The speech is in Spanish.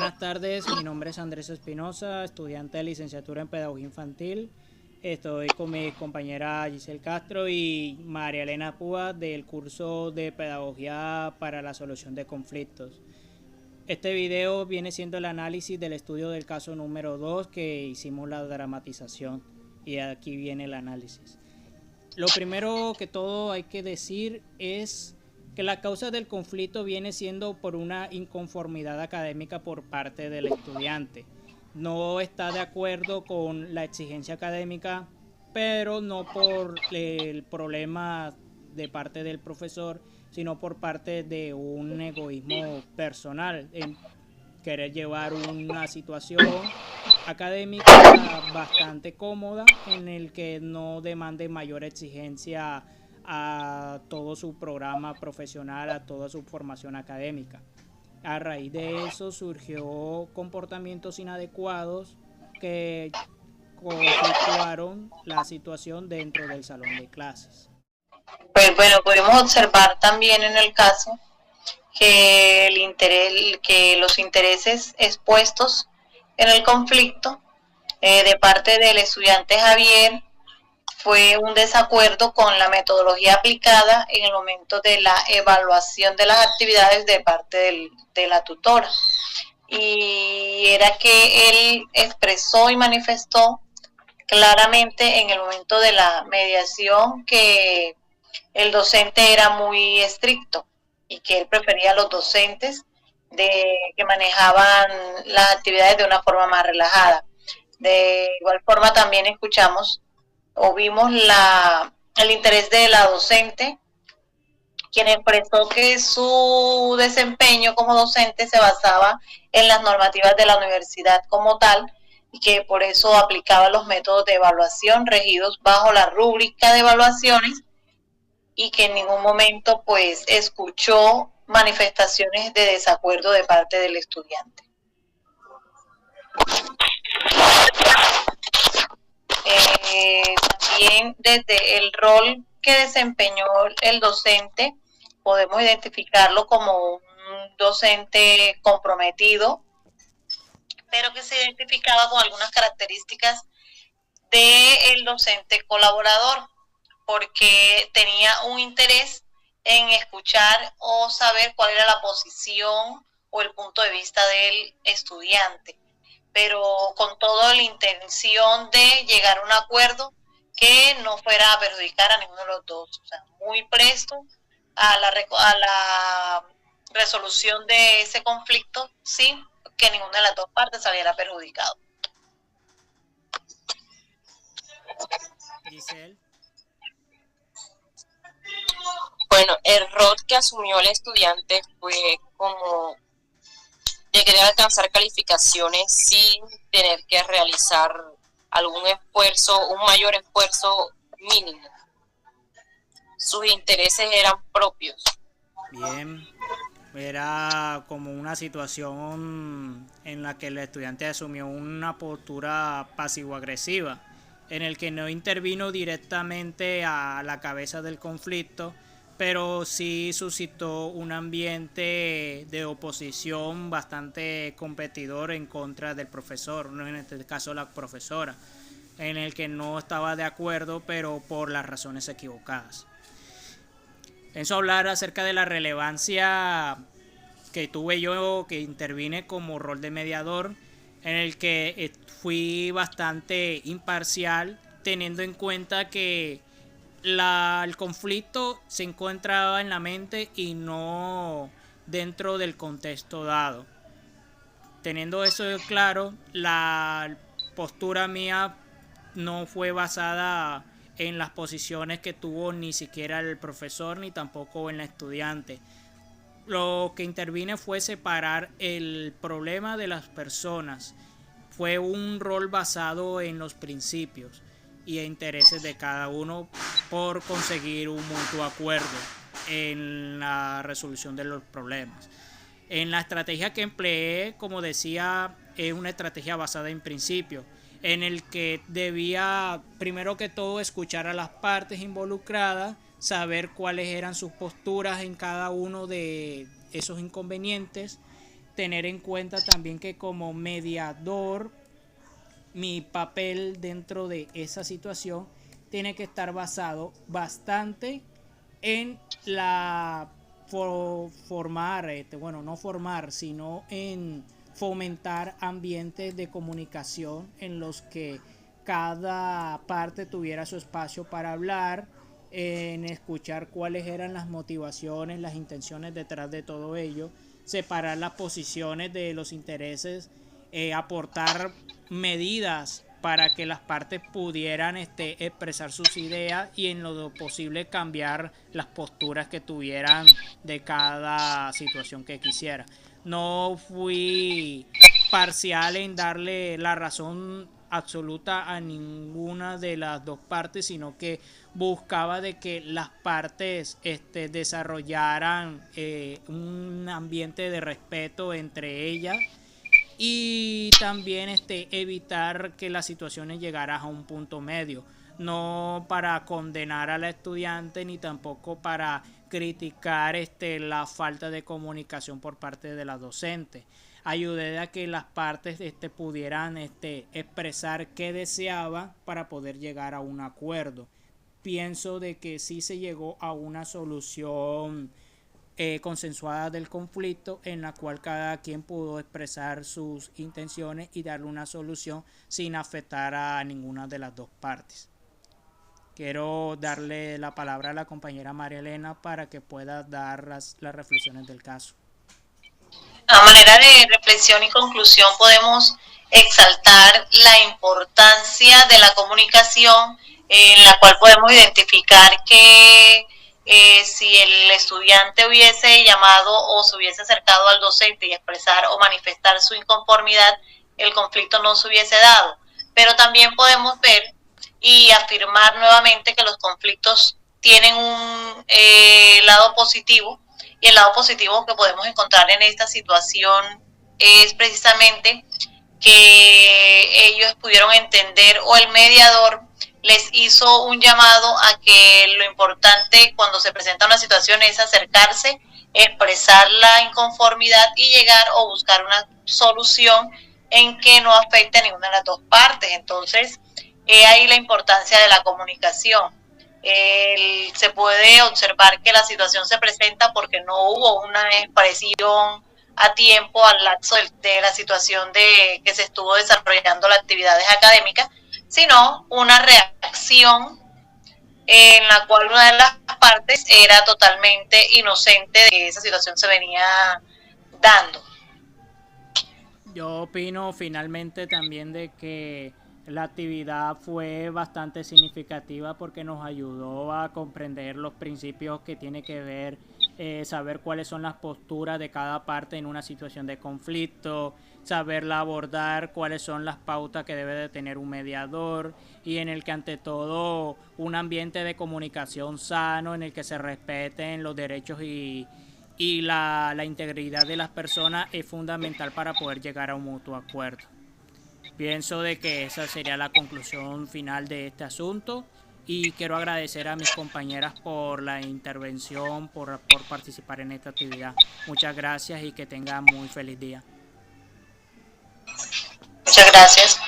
buenas tardes, mi nombre es Andrés Espinosa, estudiante de licenciatura en Pedagogía Infantil. Estoy con mi compañera Giselle Castro y María Elena Púa del curso de Pedagogía para la Solución de Conflictos. Este video viene siendo el análisis del estudio del caso número 2 que hicimos la dramatización y aquí viene el análisis. Lo primero que todo hay que decir es que la causa del conflicto viene siendo por una inconformidad académica por parte del estudiante. No está de acuerdo con la exigencia académica, pero no por el problema de parte del profesor, sino por parte de un egoísmo personal en querer llevar una situación académica bastante cómoda en el que no demande mayor exigencia a todo su programa profesional, a toda su formación académica. A raíz de eso surgió comportamientos inadecuados que conflictuaron la situación dentro del salón de clases. Pues bueno, pudimos observar también en el caso que los intereses expuestos en el conflicto de parte del estudiante Javier fue un desacuerdo con la metodología aplicada en el momento de la evaluación de las actividades de parte de la tutora. Y era que él expresó y manifestó claramente en el momento de la mediación que el docente era muy estricto y que él prefería a los docentes que manejaban las actividades de una forma más relajada. De igual forma también escuchamos o vimos el interés de la docente, quien expresó que su desempeño como docente se basaba en las normativas de la universidad como tal y que por eso aplicaba los métodos de evaluación regidos bajo la rúbrica de evaluaciones y que en ningún momento pues escuchó manifestaciones de desacuerdo de parte del estudiante. También desde el rol que desempeñó el docente podemos identificarlo como un docente comprometido, pero que se identificaba con algunas características del docente colaborador, porque tenía un interés en escuchar o saber cuál era la posición o el punto de vista del estudiante, pero con toda la intención de llegar a un acuerdo que no fuera a perjudicar a ninguno de los dos, o sea, muy presto a la resolución de ese conflicto sin que ninguna de las dos partes saliera perjudicado. Giselle. Bueno, el rol que asumió el estudiante fue como de querer alcanzar calificaciones sin tener que realizar algún esfuerzo, un mayor esfuerzo mínimo. Sus intereses eran propios. Bien, era como una situación en la que el estudiante asumió una postura pasivo-agresiva, en el que no intervino directamente a la cabeza del conflicto, pero sí suscitó un ambiente de oposición bastante competidor en contra del profesor, en este caso la profesora, en el que no estaba de acuerdo, pero por las razones equivocadas. Pienso hablar acerca de la relevancia que tuve yo, que intervine como rol de mediador, en el que fui bastante imparcial, teniendo en cuenta que el conflicto se encontraba en la mente y no dentro del contexto dado. Teniendo eso claro, la postura mía no fue basada en las posiciones que tuvo ni siquiera el profesor ni tampoco en el estudiante. Lo que intervine fue separar el problema de las personas. Fue un rol basado en los principios y intereses de cada uno por conseguir un mutuo acuerdo en la resolución de los problemas. En la estrategia que empleé, como decía, es una estrategia basada en principios, en el que debía primero que todo escuchar a las partes involucradas, saber cuáles eran sus posturas en cada uno de esos inconvenientes, tener en cuenta también que como mediador, mi papel dentro de esa situación tiene que estar basado bastante en la no formar, sino en fomentar ambientes de comunicación en los que cada parte tuviera su espacio para hablar, en escuchar cuáles eran las motivaciones, las intenciones detrás de todo ello, separar las posiciones de los intereses, aportar medidas para que las partes pudieran expresar sus ideas y en lo posible cambiar las posturas que tuvieran de cada situación que quisiera. No fui parcial en darle la razón absoluta a ninguna de las dos partes, sino que buscaba de que las partes desarrollaran un ambiente de respeto entre ellas y también evitar que las situaciones llegaran a un punto medio, no para condenar a la estudiante ni tampoco para criticar la falta de comunicación por parte de la docente. Ayudé a que las partes pudieran expresar qué deseaban para poder llegar a un acuerdo. Pienso de que sí se llegó a una solución consensuada del conflicto, en la cual cada quien pudo expresar sus intenciones y darle una solución sin afectar a ninguna de las dos partes. Quiero darle la palabra a la compañera María Elena para que pueda dar las reflexiones del caso. A manera de reflexión y conclusión, podemos exaltar la importancia de la comunicación, en la cual podemos identificar que si el estudiante hubiese llamado o se hubiese acercado al docente y expresar o manifestar su inconformidad, el conflicto no se hubiese dado. Pero también podemos ver y afirmar nuevamente que los conflictos tienen un lado positivo, y el lado positivo que podemos encontrar en esta situación es precisamente que ellos pudieron entender, o el mediador les hizo un llamado a que lo importante cuando se presenta una situación es acercarse, expresar la inconformidad y llegar o buscar una solución en que no afecte a ninguna de las dos partes. Entonces, ahí la importancia de la comunicación. Se puede observar que la situación se presenta porque no hubo una expresión a tiempo al lapso de la situación de que se estuvo desarrollando las actividades académicas, sino una reacción en la cual una de las partes era totalmente inocente de que esa situación se venía dando. Yo opino finalmente también de que la actividad fue bastante significativa porque nos ayudó a comprender los principios que tiene que ver, saber cuáles son las posturas de cada parte en una situación de conflicto, saberla abordar, cuáles son las pautas que debe de tener un mediador, y en el que ante todo un ambiente de comunicación sano en el que se respeten los derechos y la integridad de las personas es fundamental para poder llegar a un mutuo acuerdo. Pienso de que esa sería la conclusión final de este asunto, y quiero agradecer a mis compañeras por la intervención, por participar en esta actividad. Muchas gracias y que tengan muy feliz día. Muchas gracias.